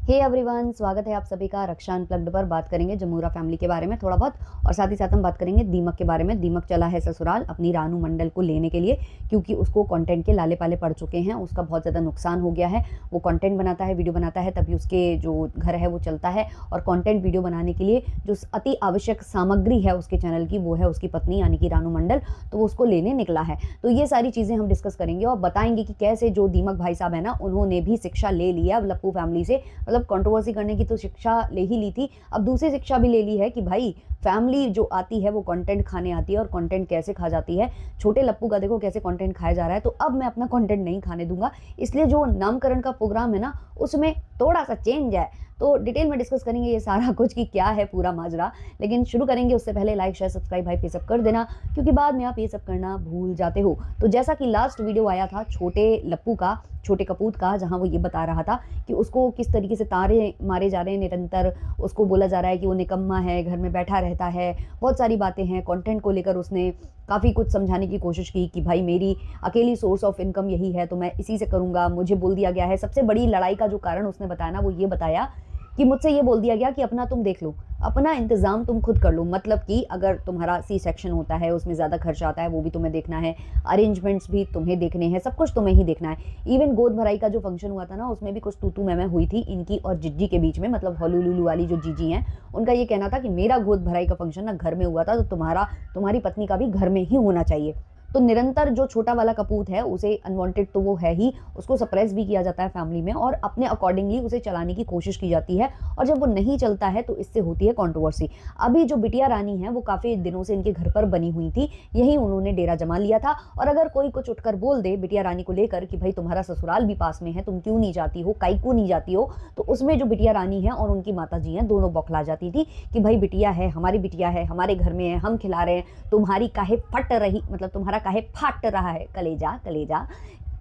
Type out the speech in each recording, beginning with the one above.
Hey everyone, स्वागत है आप सभी का रक्षा अनप्लग्ड पर। बात करेंगे जमूरा फैमिली के बारे में थोड़ा बहुत, और साथ ही साथ हम बात करेंगे दीमक के बारे में। दीमक चला है ससुराल अपनी रानू मंडल को लेने के लिए, क्योंकि उसको कंटेंट के लाले पाले पड़ चुके हैं। उसका बहुत ज़्यादा नुकसान हो गया है। वो कंटेंट बनाता है, वीडियो बनाता है, तभी उसके जो घर है वो चलता है। और कंटेंट वीडियो बनाने के लिए जो अति आवश्यक सामग्री है उसके चैनल की, वो है उसकी पत्नी यानी कि रानू मंडल। तो वो उसको लेने निकला है। तो ये सारी चीज़ें हम डिस्कस करेंगे और बताएंगे कि कैसे जो दीमक भाई साहब है ना, उन्होंने भी शिक्षा ले लिया लप्पू फैमिली से। मतलब कंट्रोवर्सी करने की तो शिक्षा ले ही ली थी, अब दूसरी शिक्षा भी ले ली है कि भाई फैमिली जो आती है वो कंटेंट खाने आती है, और कंटेंट कैसे खा जाती है। छोटे लप्पू का देखो कैसे कंटेंट खाया जा रहा है, तो अब मैं अपना कंटेंट नहीं खाने दूंगा। इसलिए जो नामकरण का प्रोग्राम है ना, उसमें थोड़ा सा चेंज है। तो डिटेल में डिस्कस करेंगे ये सारा कुछ कि क्या है पूरा माजरा। लेकिन शुरू करेंगे उससे पहले लाइक शेयर सब्सक्राइब भाई पे सब कर देना, क्योंकि बाद में आप ये सब करना भूल जाते हो। तो जैसा कि लास्ट वीडियो आया था छोटे लप्पू का, छोटे कपूत का, जहां वो ये बता रहा था कि उसको किस तरीके से तारे मारे जा रहे हैं निरंतर। उसको बोला जा रहा है कि वो निकम्मा है, घर में बैठा रहता है, बहुत सारी बातें हैं। कंटेंट को लेकर उसने काफ़ी कुछ समझाने की कोशिश की कि भाई मेरी अकेली सोर्स ऑफ इनकम यही है, तो मैं इसी से करूँगा। मुझे बोल दिया गया है, सबसे बड़ी लड़ाई का जो कारण उसने बताया ना, वो ये बताया कि मुझसे ये बोल दिया गया कि अपना तुम देख लो, अपना इंतज़ाम तुम खुद कर लो। मतलब कि अगर तुम्हारा सी सेक्शन होता है, उसमें ज़्यादा खर्चा आता है, वो भी तुम्हें देखना है, अरेंजमेंट्स भी तुम्हें देखने हैं, सब कुछ तुम्हें ही देखना है। इवन गोद भराई का जो फंक्शन हुआ था ना, उसमें भी कुछ तू मैं हुई थी इनकी और जिज्जी के बीच में। मतलब हॉलू लुलू वाली जो जीजी हैं, उनका ये कहना था कि मेरा गोद भराई का फंक्शन ना घर में हुआ था, तो तुम्हारी पत्नी का भी घर में ही होना चाहिए। तो निरंतर जो छोटा वाला कपूत है उसे अनवांटेड तो वो है ही, उसको सप्रेस भी किया जाता है फैमिली में, और अपने अकॉर्डिंगली उसे चलाने की कोशिश की जाती है। और जब वो नहीं चलता है तो इससे होती है कंट्रोवर्सी। अभी जो बिटिया रानी है वो काफ़ी दिनों से इनके घर पर बनी हुई थी, यही उन्होंने डेरा जमा लिया था। और अगर कोई कुछ उठकर बोल दे बिटिया रानी को लेकर कि भाई तुम्हारा ससुराल भी पास में है, तुम क्यों नहीं जाती हो, काई को नहीं जाती हो, तो उसमें जो बिटिया रानी है और उनकी माता जी हैं, दोनों बौखला जाती थी कि भाई बिटिया है, हमारी बिटिया है, हमारे घर में है, हम खिला रहे हैं, तुम्हारी काहे फट रही, मतलब तुम्हारा काहे फट रहा है कलेजा कलेजा।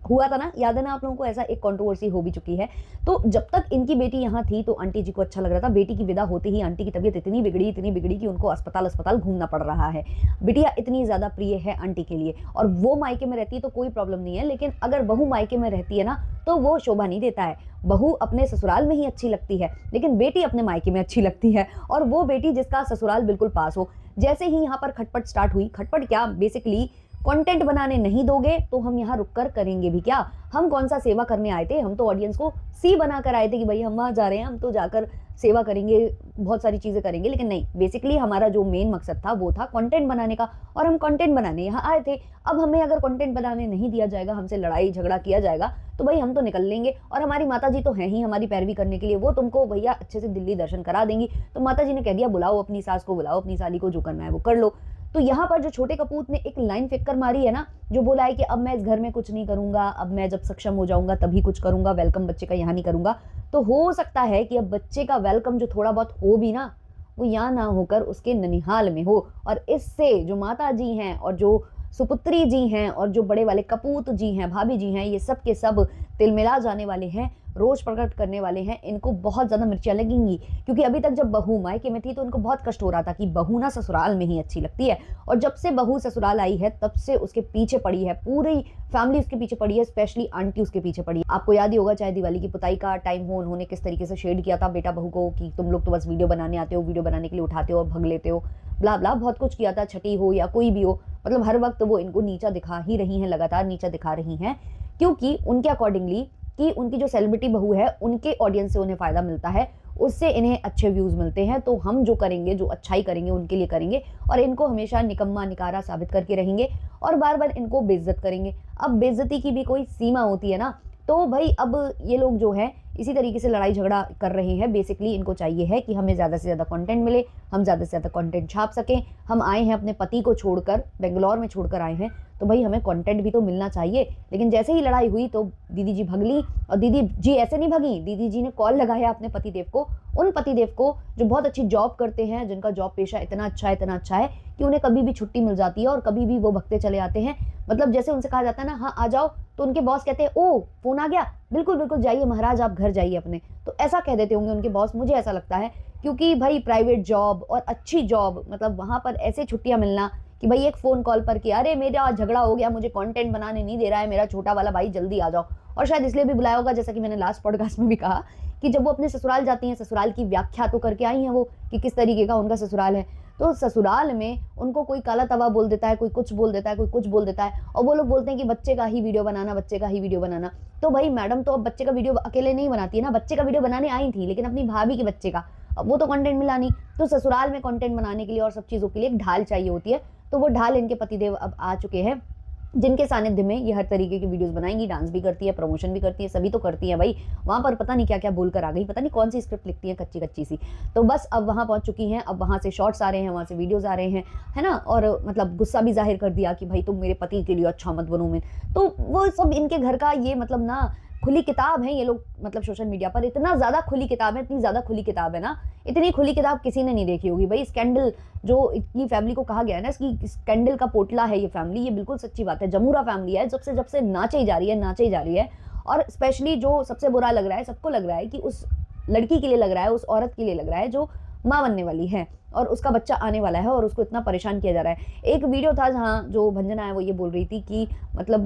हुआ था ना, याद है ना आप लोगों को, ऐसा एक कंट्रोवर्सी हो भी चुकी है। तो जब तक इनकी बेटी यहाँ थी तो आंटी जी को अच्छा लग रहा था। बेटी की विदा होते ही आंटी की तबीयत इतनी बिगड़ी कि उनको अस्पताल घूमना पड़ रहा है। बिटिया इतनी ज़्यादा प्रिय है आंटी के लिए, और वो मायके में रहती है तो कोई प्रॉब्लम नहीं है। लेकिन अगर बहू मायके में रहती है ना, तो वो शोभा नहीं देता है। बहू अपने ससुराल में ही अच्छी लगती है, लेकिन बेटी अपने मायके में अच्छी लगती है, और वो बेटी जिसका ससुराल बिल्कुल पास हो। जैसे ही यहाँ पर खटपट स्टार्ट हुई, खटपट क्या, बेसिकली कंटेंट बनाने नहीं दोगे तो हम यहाँ रुककर करेंगे भी क्या। हम कौन सा सेवा करने आए थे, हम तो ऑडियंस को सी बनाकर आए थे कि भाई हम वहाँ जा रहे हैं, हम तो जाकर सेवा करेंगे, बहुत सारी चीज़ें करेंगे। लेकिन नहीं, बेसिकली हमारा जो मेन मकसद था वो था कंटेंट बनाने का, और हम कंटेंट बनाने यहाँ आए थे। अब हमें अगर कंटेंट बनाने नहीं दिया जाएगा, हमसे लड़ाई झगड़ा किया जाएगा, तो भाई हम तो निकल लेंगे। और हमारी माता जी तो हैं ही हमारी पैरवी करने के लिए, वो तुमको भैया अच्छे से दिल्ली दर्शन करा देंगी। तो माता जी ने कह दिया बुलाओ अपनी सास को, बुलाओ अपनी साली को, जो करना है वो कर लो। तो यहाँ पर जो छोटे कपूत ने एक लाइन फेंक कर मारी है ना, जो बोला है कि अब मैं इस घर में कुछ नहीं करूंगा, अब मैं जब सक्षम हो जाऊंगा तभी कुछ करूंगा, वेलकम बच्चे का यहाँ नहीं करूंगा। तो हो सकता है कि अब बच्चे का वेलकम जो थोड़ा बहुत हो भी ना, वो यहाँ ना होकर उसके ननिहाल में हो। और इससे जो माता जी हैं और जो सुपुत्री जी हैं और जो बड़े वाले कपूत जी हैं, भाभी जी हैं, ये सब के सब तिलमिला जाने वाले हैं, रोष प्रकट करने वाले हैं। इनको बहुत ज़्यादा मिर्चियाँ लगेंगी, क्योंकि अभी तक जब बहू मायके में थी तो उनको बहुत कष्ट हो रहा था कि बहू ना ससुराल में ही अच्छी लगती है। और जब से बहू ससुराल आई है तब से उसके पीछे पड़ी है, पूरी फैमिली उसके पीछे पड़ी है, स्पेशली आंटी उसके पीछे पड़ी है। आपको याद ही होगा, चाहे दिवाली की पुताई का टाइम हो, उन्होंने किस तरीके से शेड किया था बेटा बहू को कि तुम लोग तो बस वीडियो बनाने आते हो, वीडियो बनाने के लिए उठाते हो और भग लेते हो, ब्ला ब्ला, बहुत कुछ किया था। छठी हो या कोई भी हो, मतलब हर वक्त वो इनको नीचा दिखा ही रही हैं, लगातार नीचा दिखा रही हैं, क्योंकि उनके अकॉर्डिंगली कि उनकी जो सेलिब्रिटी बहू है उनके ऑडियंस से उन्हें फ़ायदा मिलता है, उससे इन्हें अच्छे व्यूज़ मिलते हैं। तो हम जो करेंगे, जो अच्छाई करेंगे उनके लिए करेंगे, और इनको हमेशा निकम्मा निकारा साबित करके रहेंगे और बार बार इनको बेइज्जत करेंगे। अब बेइज्जती की भी कोई सीमा होती है ना। तो भाई अब ये लोग जो है इसी तरीके से लड़ाई झगड़ा कर रहे हैं। बेसिकली इनको चाहिए है कि हमें ज़्यादा से ज़्यादा कंटेंट मिले, हम ज़्यादा से ज़्यादा कंटेंट छाप सकें। हम आए हैं अपने पति को छोड़कर, बेंगलोर में छोड़कर आए हैं, तो भाई हमें कंटेंट भी तो मिलना चाहिए। लेकिन जैसे ही लड़ाई हुई तो दीदी जी भगली, और दीदी जी ऐसे नहीं भगी, दीदी जी ने कॉल लगाया अपने पतिदेव को, उन पतिदेव को जो बहुत अच्छी जॉब करते हैं, जिनका जॉब पेशा इतना अच्छा है कि उन्हें कभी भी छुट्टी मिल जाती है और कभी भी वो भगते चले आते हैं। मतलब जैसे उनसे कहा जाता है ना, हाँ आ जाओ, तो उनके बॉस कहते हैं ओ फोन आ गया, बिल्कुल बिल्कुल जाइए महाराज, आप घर जाइए अपने। तो ऐसा कह देते होंगे उनके बॉस, मुझे ऐसा लगता है, क्योंकि भाई प्राइवेट जॉब और अच्छी जॉब, मतलब वहाँ पर ऐसे छुट्टियाँ मिलना कि भाई एक फ़ोन कॉल पर कि अरे मेरा झगड़ा हो गया, मुझे कंटेंट बनाने नहीं दे रहा है मेरा छोटा वाला भाई, जल्दी आ जाओ। और शायद इसलिए भी बुलाया होगा, जैसा कि मैंने लास्ट पॉडकास्ट में भी कहा कि जब वो अपने ससुराल जाती हैं, ससुराल की व्याख्या तो करके आई हैं वो कि किस तरीके का उनका ससुराल है। तो ससुराल में उनको कोई काला तवा बोल देता है, कोई कुछ बोल देता है, कोई कुछ बोल देता है, और वो लोग बोलते हैं कि बच्चे का ही वीडियो बनाना, बच्चे का ही वीडियो बनाना। तो भाई मैडम तो अब बच्चे का वीडियो अकेले नहीं बनाती है ना, बच्चे का वीडियो बनाने आई थी, लेकिन अपनी भाभी के बच्चे का, अब वो तो कंटेंट मिला नहीं। तो ससुराल में कंटेंट बनाने के लिए और सब चीज़ों के लिए एक ढाल चाहिए होती है, तो वो ढाल इनके पतिदेव अब आ चुके हैं, जिनके सानिध्य में ये हर तरीके की वीडियोस बनाएंगी, डांस भी करती है, प्रमोशन भी करती है, सभी तो करती है भाई। वहाँ पर पता नहीं क्या क्या बोलकर आ गई, पता नहीं कौन सी स्क्रिप्ट लिखती है कच्ची कच्ची सी। तो बस अब वहाँ पहुँच चुकी हैं, अब वहाँ से शॉर्ट्स आ रहे हैं, वहाँ से वीडियोज़ आ रहे हैं, है ना। और मतलब गुस्सा भी जाहिर कर दिया कि भाई तुम मेरे पति के लिए अच्छा मत बनो में। तो वो सब इनके घर का ये मतलब ना खुली किताब है ये लोग, मतलब सोशल मीडिया पर इतना ज़्यादा खुली किताब है, इतनी ज़्यादा खुली किताब है ना, इतनी खुली किताब किसी ने नहीं देखी होगी भाई। स्कैंडल जो इतनी फैमिली को कहा गया है ना, इसकी स्कैंडल का पोटला है ये फैमिली, ये बिल्कुल सच्ची बात है। जमूरा फैमिली है, जब से नाचे ही जा रही है, नाचे ही जा रही है। और स्पेशली जो सबसे बुरा लग रहा है, सबको लग रहा है कि उस लड़की के लिए लग रहा है, उस औरत के लिए लग रहा है जो माँ बनने वाली है और उसका बच्चा आने वाला है और उसको इतना परेशान किया जा रहा है। एक वीडियो था जहाँ जो भंजना है वो ये बोल रही थी कि मतलब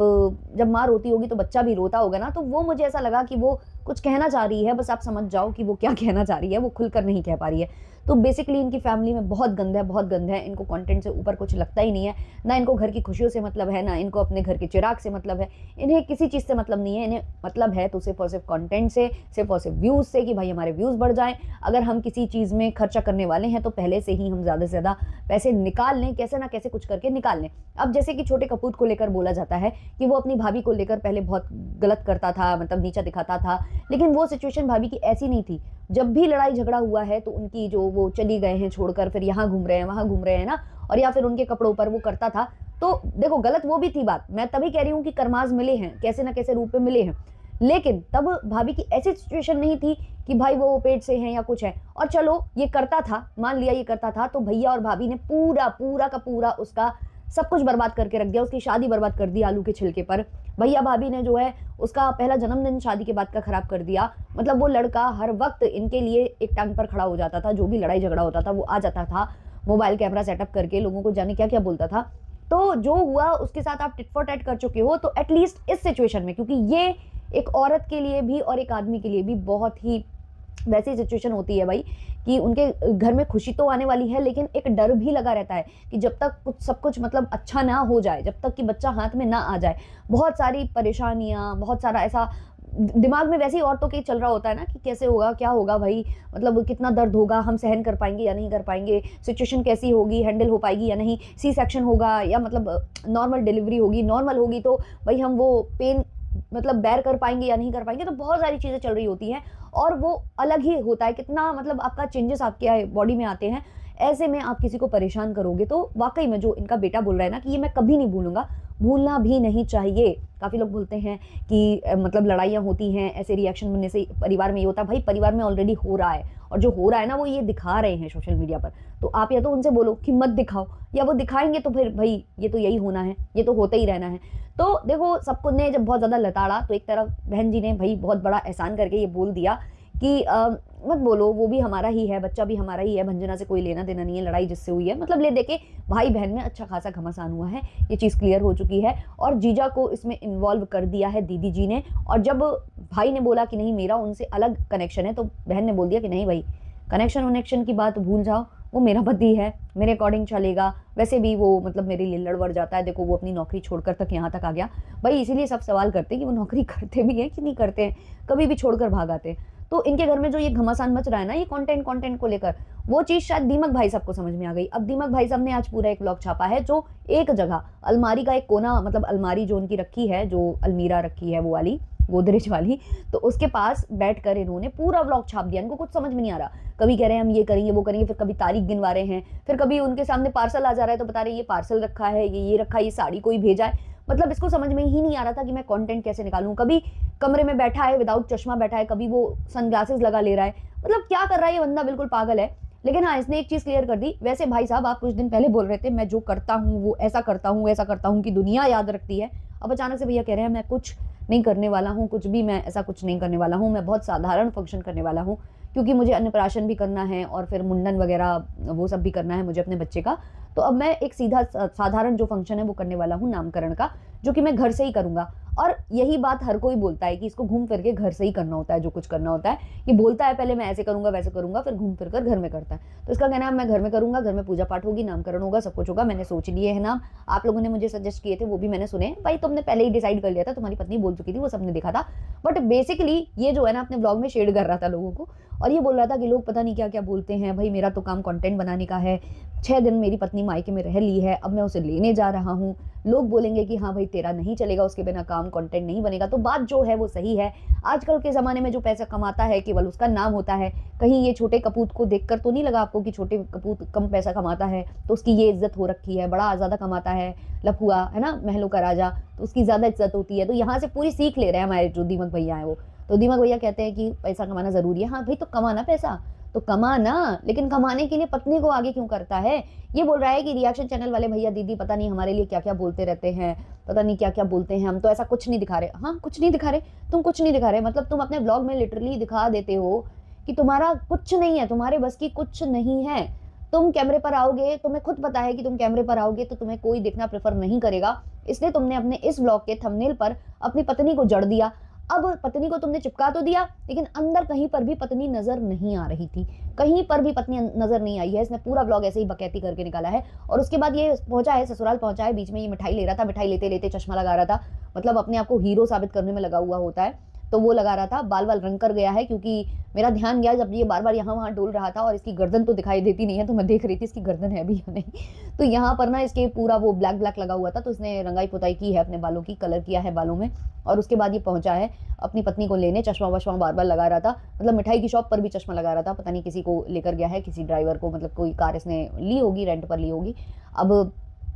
जब माँ रोती होगी तो बच्चा भी रोता होगा ना, तो वो मुझे ऐसा लगा कि वो कुछ कहना चाह रही है, बस आप समझ जाओ कि वो क्या कहना चाह रही है, वो खुलकर नहीं कह पा रही है। तो बेसिकली इनकी फैमिली में बहुत गंद है, बहुत गंद है। इनको कंटेंट से ऊपर कुछ लगता ही नहीं है, ना इनको घर की खुशियों से मतलब है, ना इनको अपने घर के चिराग से मतलब है, इन्हें किसी चीज़ से मतलब नहीं है। इन्हें मतलब है तो सिर्फ और सिर्फ कंटेंट से, सिर्फ और सिर्फ व्यूज़ से कि भाई हमारे व्यूज़ बढ़ जाएं। अगर हम किसी चीज़ में खर्चा करने वाले हैं तो पहले से ही हम ज़्यादा से ज़्यादा पैसे निकाल लें, कैसे ना कैसे कुछ करके निकाल लें। अब जैसे कि छोटे कपूर को लेकर बोला जाता है कि वो अपनी भाभी को लेकर पहले बहुत गलत करता था, मतलब नीचा दिखाता था, लेकिन वो सिचुएशन भाभी की ऐसी नहीं थी। जब भी लड़ाई झगड़ा हुआ है तो उनकी जो वो चली गए हैं छोड़कर, फिर यहाँ घूम रहे हैं, वहाँ घूम रहे हैं ना, और या फिर उनके कपड़ों पर वो करता था। तो देखो गलत वो भी थी बात, मैं तभी कह रही हूँ कि कर्माज मिले हैं, कैसे ना कैसे रूप में मिले हैं। लेकिन तब भाभी की ऐसी सिचुएशन नहीं थी कि भाई वो पेट से हैं या कुछ है। और चलो ये करता था, मान लिया ये करता था, तो भैया और भाभी ने पूरा पूरा का पूरा उसका सब कुछ बर्बाद करके रख दिया, उसकी शादी बर्बाद कर दी आलू के छिलके पर। भैया भाभी ने जो है उसका पहला जन्मदिन शादी के बाद का खराब कर दिया। मतलब वो लड़का हर वक्त इनके लिए एक टांग पर खड़ा हो जाता था, जो भी लड़ाई झगड़ा होता था वो आ जाता था, मोबाइल कैमरा सेटअप करके लोगों को जाने क्या क्या बोलता था। तो जो हुआ उसके साथ आप टिट फॉर टैट कर चुके हो, तो एटलीस्ट इस सिचुएशन में, क्योंकि ये एक औरत के लिए भी और एक आदमी के लिए भी बहुत ही वैसी सिचुएशन होती है भाई कि उनके घर में खुशी तो आने वाली है, लेकिन एक डर भी लगा रहता है कि जब तक कुछ सब कुछ मतलब अच्छा ना हो जाए, जब तक कि बच्चा हाथ में ना आ जाए, बहुत सारी परेशानियां, बहुत सारा ऐसा दिमाग में वैसे ही औरतों के चल रहा होता है ना कि कैसे होगा, क्या होगा भाई, मतलब कितना दर्द होगा, हम सहन कर पाएंगे या नहीं कर पाएंगे, सिचुएशन कैसी होगी, हैंडल हो पाएगी या नहीं, सी सेक्शन होगा या मतलब नॉर्मल डिलीवरी होगी, नॉर्मल होगी तो भाई हम वो पेन मतलब बेयर कर पाएंगे या नहीं कर पाएंगे। तो बहुत सारी चीज़ें चल रही होती हैं और वो अलग ही होता है, कितना मतलब आपका चेंजेस आपके बॉडी में आते हैं। ऐसे में आप किसी को परेशान करोगे तो वाकई में जो इनका बेटा बोल रहा है ना कि ये मैं कभी नहीं भूलूंगा, भूलना भी नहीं चाहिए। काफ़ी लोग बोलते हैं कि मतलब लड़ाइयाँ होती हैं, ऐसे रिएक्शन बनने से परिवार में ये होता है। भाई परिवार में ऑलरेडी हो रहा है, और जो हो रहा है ना वो ये दिखा रहे हैं सोशल मीडिया पर। तो आप या तो उनसे बोलो कि मत दिखाओ, या वो दिखाएंगे तो फिर भाई ये तो यही होना है, ये तो होता ही रहना है। तो देखो सबको ने जब बहुत ज़्यादा लताड़ा, तो एक तरफ बहन जी ने भाई बहुत बड़ा एहसान करके ये बोल दिया कि मत बोलो, वो भी हमारा ही है, बच्चा भी हमारा ही है, भंजना से कोई लेना देना नहीं है, लड़ाई जिससे हुई है मतलब ले देके भाई बहन में अच्छा खासा घमासान हुआ है, ये चीज़ क्लियर हो चुकी है। और जीजा को इसमें इन्वॉल्व कर दिया है दीदी जी ने। और जब भाई ने बोला कि नहीं मेरा उनसे अलग कनेक्शन है, तो बहन ने बोल दिया कि नहीं भाई कनेक्शन वनेक्शन की बात भूल जाओ, वो मेरा पति है, मेरे अकॉर्डिंग चलेगा। वैसे भी वो मतलब मेरे लिए लड़वड़ जाता है, देखो वो अपनी नौकरी छोड़कर तक यहाँ तक आ गया भाई। इसीलिए सब सवाल करते हैं कि वो नौकरी करते भी हैं कि नहीं करते हैं, कभी भी छोड़कर भाग आते हैं। तो इनके घर में जो ये घमासान मच रहा है ना ये कंटेंट को लेकर, वो चीज़ शायद दीमक भाई साहब को समझ में आ गई। अब दीमक भाई साहब ने आज पूरा एक व्लॉग छापा है, जो एक जगह अलमारी का एक कोना, मतलब अलमारी जो उनकी रखी है, जो अलमीरा रखी है वो वाली गोदरेज वाली, तो उसके पास बैठकर इन्होंने पूरा व्लॉग छाप दिया। इनको कुछ समझ में नहीं आ रहा, कभी कह रहे हैं हम ये करेंगे वो करेंगे, फिर कभी तारीख गिनवा रहे हैं, फिर कभी उनके सामने पार्सल आ जा रहा है तो बता रहे ये पार्सल रखा है, ये रखा है, ये साड़ी कोई भेजा है। मतलब इसको समझ में ही नहीं आ रहा था कि मैं कंटेंट कैसे निकालूं। कभी कमरे में बैठा है विदाउट चश्मा बैठा है, कभी वो सनग्लासेस लगा ले रहा है, मतलब क्या कर रहा है ये बंदा, बिल्कुल पागल है। लेकिन हाँ इसने एक चीज़ क्लियर कर दी। वैसे भाई साहब आप कुछ दिन पहले बोल रहे थे मैं जो करता हूँ वो ऐसा करता हूँ, ऐसा करता हूँ कि दुनिया याद रखती है। अब अचानक से भैया कह रहे हैं मैं कुछ नहीं करने वाला हूँ, कुछ भी मैं ऐसा कुछ नहीं करने वाला हूँ, मैं बहुत साधारण फंक्शन करने वाला हूँ, क्योंकि मुझे अन्नप्राशन भी करना है और फिर मुंडन वगैरह वो सब भी करना है मुझे अपने बच्चे का। तो अब मैं एक सीधा साधारण जो फंक्शन है वो करने वाला हूँ नामकरण का, जो कि मैं घर से ही करूँगा। और यही बात हर कोई बोलता है कि इसको घूम फिर के घर से ही करना होता है, जो कुछ करना होता है। ये बोलता है पहले मैं ऐसे करूँगा, वैसे करूँगा, फिर घूम फिर कर घर में करता है। तो इसका कहना है मैं घर में करूँगा, घर में पूजा पाठ होगी, नामकरण होगा, सब कुछ होगा। मैंने सोच लिए है नाम, आप लोगों ने मुझे सजेस्ट किए थे, वो भी मैंने सुने। भाई तुमने पहले ही डिसाइड कर लिया था, तुम्हारी पत्नी बोल चुकी थी, वो सबने देखा था। बट बेसिकली ये जो है ना अपने ब्लॉग में शेड कर रहा था लोगों को, और ये बोल रहा था कि लोग पता नहीं क्या क्या बोलते हैं। भाई मेरा तो काम कंटेंट बनाने का है, 6 दिन मेरी पत्नी मायके में रह ली है, अब मैं उसे लेने जा रहा हूँ, लोग बोलेंगे कि हाँ भाई तेरा नहीं चलेगा, उसके बिना काम कंटेंट नहीं बनेगा। तो बात जो है वो सही है। आजकल के ज़माने में जो पैसा कमाता है केवल उसका नाम होता है। कहीं ये छोटे कपूत को देखकर तो नहीं लगा आपको कि छोटे कपूत कम पैसा कमाता है तो उसकी ये इज्जत हो रखी है, बड़ा ज़्यादा कमाता है, लफुआ है ना, महलों का राजा, तो उसकी ज़्यादा इज्जत होती है। तो यहाँ से पूरी सीख ले रहे हैं हमारे जो दीमक भैया हैं वो। तो दीमक भैया कहते हैं कि पैसा कमाना ज़रूरी है। हाँ भाई तो कमाना पैसा तो कमाना, लेकिन कमाने के लिए पत्नी को आगे क्यों करता है। ये बोल रहा है कि रिएक्शन चैनल वाले भैया दीदी पता नहीं हमारे लिए क्या क्या बोलते रहते हैं, पता नहीं क्या क्या बोलते हैं, हम तो ऐसा कुछ नहीं दिखा रहे। हाँ कुछ नहीं दिखा रहे, तुम कुछ नहीं दिखा रहे, मतलब तुम अपने ब्लॉग में लिटरली दिखा देते हो कि तुम्हारा कुछ नहीं है, तुम्हारे बस की कुछ नहीं है। तुम कैमरे पर आओगे, तुम्हें खुद पता है कि तुम कैमरे पर आओगे तो तुम्हें कोई देखना प्रेफर नहीं करेगा, इसलिए तुमने अपने इस ब्लॉग के थंबनेल पर अपनी पत्नी को जड़ दिया। अब पत्नी को तुमने चिपका तो दिया, लेकिन अंदर कहीं पर भी पत्नी नजर नहीं आ रही थी, कहीं पर भी पत्नी नजर नहीं आई है। इसने पूरा ब्लॉग ऐसे ही बकैती करके निकाला है। और उसके बाद ये पहुंचा है ससुराल, पहुंचा है, बीच में ये मिठाई ले रहा था, मिठाई लेते लेते चश्मा लगा रहा था, मतलब अपने आप को हीरो साबित करने में लगा हुआ होता है, तो वो लगा रहा था। बाल बाल रंग कर गया है, क्योंकि मेरा ध्यान गया जब ये बार बार यहाँ वहाँ डोल रहा था, और इसकी गर्दन तो दिखाई देती नहीं है, तो मैं देख रही थी इसकी गर्दन है भी या नहीं। तो यहाँ पर ना इसके पूरा वो ब्लैक ब्लैक लगा हुआ था, तो इसने रंगाई पुताई की है अपने बालों की, कलर किया है बालों में। और उसके बाद ये पहुंचा है अपनी पत्नी को लेने, चश्मा वश्मा बार बार लगा रहा था, मतलब मिठाई की शॉप पर भी चश्मा लगा रहा था, पता नहीं किसी को लेकर गया है, किसी ड्राइवर को, मतलब कोई कार इसने ली होगी, रेंट पर ली होगी। अब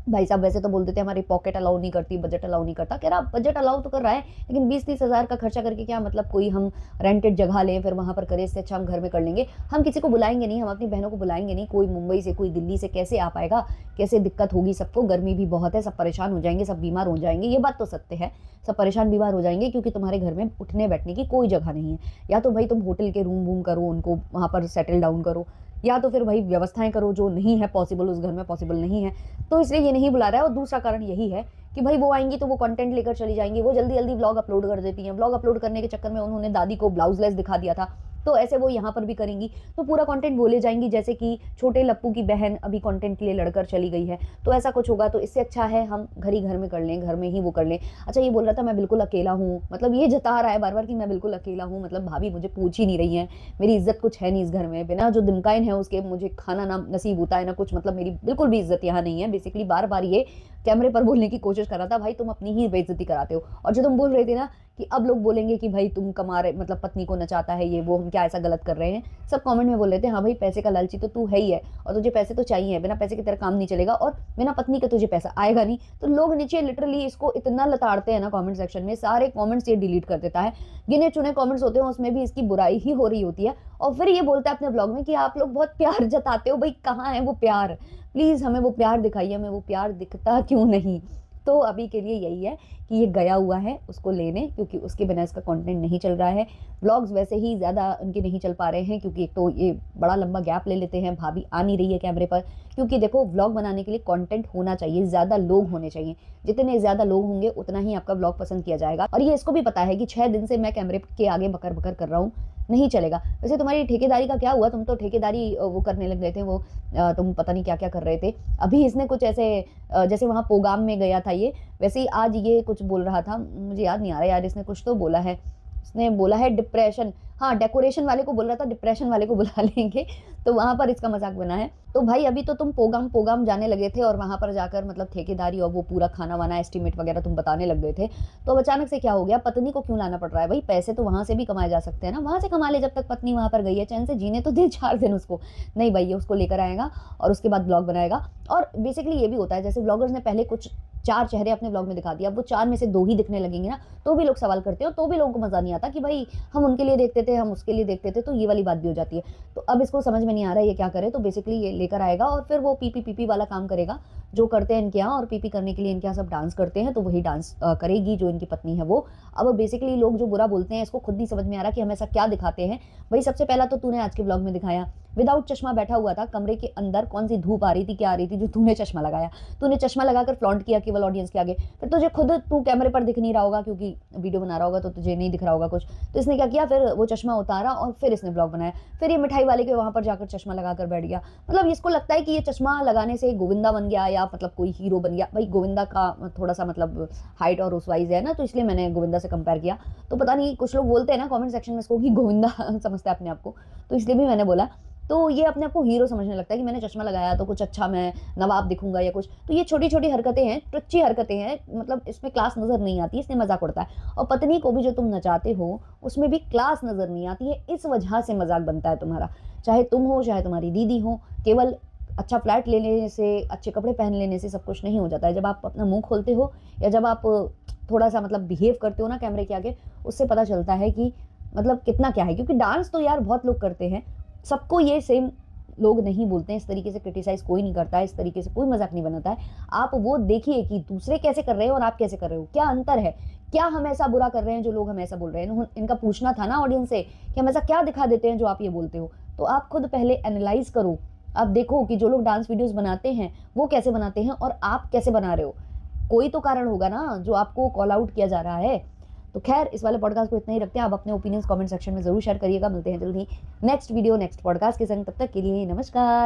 भाई साहब वैसे तो बोल देते हमारी पॉकेट अलाउ नहीं करती, बजट अलाउ नहीं करता। कह रहा बजट अलाउ तो कर रहा है, लेकिन 20-30 हज़ार का खर्चा करके क्या मतलब, कोई हम रेंटेड जगह लें फिर वहाँ पर करें, इससे अच्छा हम घर में कर लेंगे। हम किसी को बुलाएंगे नहीं, हम अपनी बहनों को बुलाएंगे नहीं, कोई मुंबई से कोई दिल्ली से कैसे आ पाएगा, कैसे दिक्कत होगी सबको, गर्मी भी बहुत है, सब परेशान हो जाएंगे, सब बीमार हो जाएंगे। ये बात तो सत्य है, सब परेशान बीमार हो जाएंगे, क्योंकि तुम्हारे घर में उठने बैठने की कोई जगह नहीं है। या तो भाई तुम होटल के रूम वूम करो, उनको वहाँ पर सेटल डाउन करो, या तो फिर भाई व्यवस्थाएं करो, जो नहीं है पॉसिबल, उस घर में पॉसिबल नहीं है, तो इसलिए ये नहीं बुला रहा है। और दूसरा कारण यही है कि भाई वो आएंगी तो वो कंटेंट लेकर चली जाएंगी, वो जल्दी जल्दी ब्लॉग अपलोड कर देती हैं। ब्लॉग अपलोड करने के चक्कर में उन्होंने दादी को ब्लाउजलेस दिखा दिया था, तो ऐसे वो यहाँ पर भी करेंगी, तो पूरा कंटेंट वो ले जाएंगी। जैसे कि छोटे लप्पू की बहन अभी कंटेंट के लिए लड़कर चली गई है, तो ऐसा कुछ होगा। तो इससे अच्छा है हम घर ही घर में कर लें, घर में ही वो कर लें। अच्छा ये बोल रहा था मैं बिल्कुल अकेला हूँ, मतलब ये जता रहा है बार बार कि मैं बिल्कुल अकेला हूँ, मतलब भाभी मुझे पूछ ही नहीं रही है, मेरी इज्जत कुछ है नहीं इस घर में, बिना जो दिमकाइन है उसके मुझे खाना ना नसीब होता है ना कुछ, मतलब मेरी बिल्कुल भी इज्जत यहाँ नहीं है। बेसिकली बार बार ये कैमरे पर बोलने की कोशिश कर रहा था, भाई तुम अपनी ही बेइज्जती कराते हो। और जो तुम बोल रहे थे ना कि अब लोग बोलेंगे कि भाई तुम कमा रहे, मतलब पत्नी को नचाता है ये वो, हम क्या ऐसा गलत कर रहे हैं, सब कमेंट में बोल रहे थे हाँ भाई पैसे का लालची तो तू है ही है, और तुझे पैसे तो चाहिए, बिना पैसे के तेरा काम नहीं चलेगा, और बिना पत्नी के तुझे पैसा आएगा नहीं। तो लोग नीचे लिटरली इसको इतना लताड़ते हैं ना कमेंट सेक्शन में, सारे कमेंट्स ये डिलीट कर देता है, गिने चुने कमेंट्स होते हैं उसमें भी इसकी बुराई ही हो रही होती है। और फिर ये बोलता है अपने ब्लॉग में कि आप लोग बहुत प्यार जताते हो, भाई कहाँ है वो प्यार, प्लीज़ हमें वो प्यार दिखाइए, हमें वो प्यार दिखता क्यों नहीं। तो अभी के लिए यही है कि ये गया हुआ है उसको लेने, क्योंकि उसके बिना इसका कंटेंट नहीं चल रहा है। व्लॉग्स वैसे ही ज़्यादा उनके नहीं चल पा रहे हैं, क्योंकि एक तो ये बड़ा लंबा गैप ले लेते हैं, भाभी आ नहीं रही है कैमरे पर। क्योंकि देखो व्लॉग बनाने के लिए कंटेंट होना चाहिए, ज़्यादा लोग होने चाहिए, जितने ज़्यादा लोग होंगे उतना ही आपका व्लॉग पसंद किया जाएगा। और ये इसको भी पता है कि 6 दिन से मैं कैमरे के आगे बकर बकर कर रहा हूँ, नहीं चलेगा। वैसे तुम्हारी ठेकेदारी का क्या हुआ, तुम तो ठेकेदारी वो करने लग गए थे, वो तुम पता नहीं क्या क्या कर रहे थे। अभी इसने कुछ ऐसे जैसे वहाँ पोगाम में गया था ये, वैसे ही आज ये कुछ बोल रहा था, मुझे याद नहीं आ रहा यार, इसने कुछ तो बोला है, इसने बोला है डिप्रेशन, हाँ डेकोरेशन वाले को बोल रहा था डिप्रेशन वाले को बुला लेंगे, तो वहाँ पर इसका मजाक बना है। तो भाई अभी तो तुम पोगाम पोगाम जाने लगे थे, और वहाँ पर जाकर मतलब ठेकेदारी और वो पूरा खाना वाना एस्टिमेट वगैरह तुम बताने लग गए थे। तो अब अचानक से क्या हो गया, पत्नी को क्यों लाना पड़ रहा है। भाई पैसे तो वहाँ से भी कमाए जा सकते हैं ना, वहाँ से कमा ले, जब तक पत्नी वहाँ पर गई है चैन से जीने तो दे 4 दिन उसको। नहीं भाई ये उसको लेकर आएगा और उसके बाद ब्लॉग बनाएगा। और बेसिकली ये भी होता है, जैसे ब्लॉगर्स ने पहले कुछ 4 चेहरे अपने ब्लॉग में दिखा दिया, अब वो 4 में से 2 ही दिखने लगेंगे ना, तो भी लोग सवाल करते हो, तो भी लोगों को मजा नहीं आता कि भाई हम उनके लिए देखते थे, हम उसके लिए देखते थे, तो ये वाली बात भी हो जाती है। तो अब इसको समझ में नहीं आ रहा है ये क्या करे, तो बेसिकली ये लेकर आएगा और फिर वो पीपी पीपी वाला काम करेगा। जो करते हैं इनके यहाँ, और पीपी करने के लिए इनके यहाँ सब डांस करते हैं, तो वही डांस करेगी जो इनकी पत्नी है वो। अब बेसिकली लोग जो बुरा बोलते हैं इसको खुद नहीं समझ में आ रहा कि हम ऐसा क्या दिखाते हैं। भाई सबसे पहला तो तूने आज के ब्लॉग में दिखाया विदाउट चश्मा बैठा हुआ था कमरे के अंदर, कौन सी धूप आ रही थी क्या आ रही थी जो तूने चश्मा लगाया, तूने चश्मा लगाकर फ्लॉन्ट किया केवल ऑडियंस के आगे। फिर तुझे खुद तू कैमरे पर दिख नहीं रहा होगा क्योंकि वीडियो बना रहा होगा तो तुझे नहीं दिख रहा होगा कुछ, तो इसने क्या किया, फिर वो चश्मा उतारा और फिर इसने ब्लॉग बनाया। फिर ये मिठाई वाले के वहां पर जाकर चश्मा लगाकर बैठ गया। मतलब इसको लगता है कि ये चश्मा लगाने से गोविंदा बन गया या मतलब कोई हीरो बन गया। भाई गोविंदा का थोड़ा सा मतलब हाइट और उस वाइज है ना, तो इसलिए मैंने गोविंदा से कंपेयर किया। तो पता नहीं कुछ लोग बोलते हैं ना कमेंट सेक्शन में इसको कि गोविंदा समझते हैं अपने आप को, तो इसलिए भी मैंने बोला। तो ये अपने आप को हीरो समझने लगता है कि मैंने चश्मा लगाया तो कुछ अच्छा मैं नवाब दिखूंगा या कुछ। तो ये छोटी छोटी हरकतें हैं, टुच्ची हरकतें हैं, मतलब इसमें क्लास नजर नहीं आती, इसलिए मजाक उड़ता है। और पत्नी को भी जो तुम नचाते हो उसमें भी क्लास नजर नहीं आती है, इस वजह से मजाक बनता है तुम्हारा। चाहे तुम हो चाहे तुम्हारी दीदी हो, केवल अच्छा फ्लैट ले लेने से, अच्छे कपड़े पहन लेने से सब कुछ नहीं हो जाता है। जब आप अपना मुंह खोलते हो या जब आप थोड़ा सा मतलब बिहेव करते हो ना कैमरे के आगे, उससे पता चलता है कि मतलब कितना क्या है। क्योंकि डांस तो यार बहुत लोग करते हैं, सबको ये सेम लोग नहीं बोलते हैं, इस तरीके से क्रिटिसाइज कोई नहीं करता है, इस तरीके से कोई मजाक नहीं बनाता है। आप वो देखिए कि दूसरे कैसे कर रहे हैं और आप कैसे कर रहे हो, क्या अंतर है, क्या हम ऐसा बुरा कर रहे हैं जो लोग हम ऐसा बोल रहे हैं। इनका पूछना था ना ऑडियंस से कि हम ऐसा क्या दिखा देते हैं जो आप ये बोलते हो। तो आप खुद पहले एनालाइज करो, आप देखो कि जो लोग डांस वीडियोस बनाते हैं वो कैसे बनाते हैं और आप कैसे बना रहे हो। कोई तो कारण होगा ना जो आपको कॉल आउट किया जा रहा है। तो खैर इस वाले पॉडकास्ट को इतना ही रखते हैं। आप अपने ओपिनियंस कमेंट सेक्शन में जरूर शेयर करिएगा। मिलते हैं जल्दी नेक्स्ट वीडियो नेक्स्ट पॉडकास्ट के संग, तब तक के लिए नमस्कार।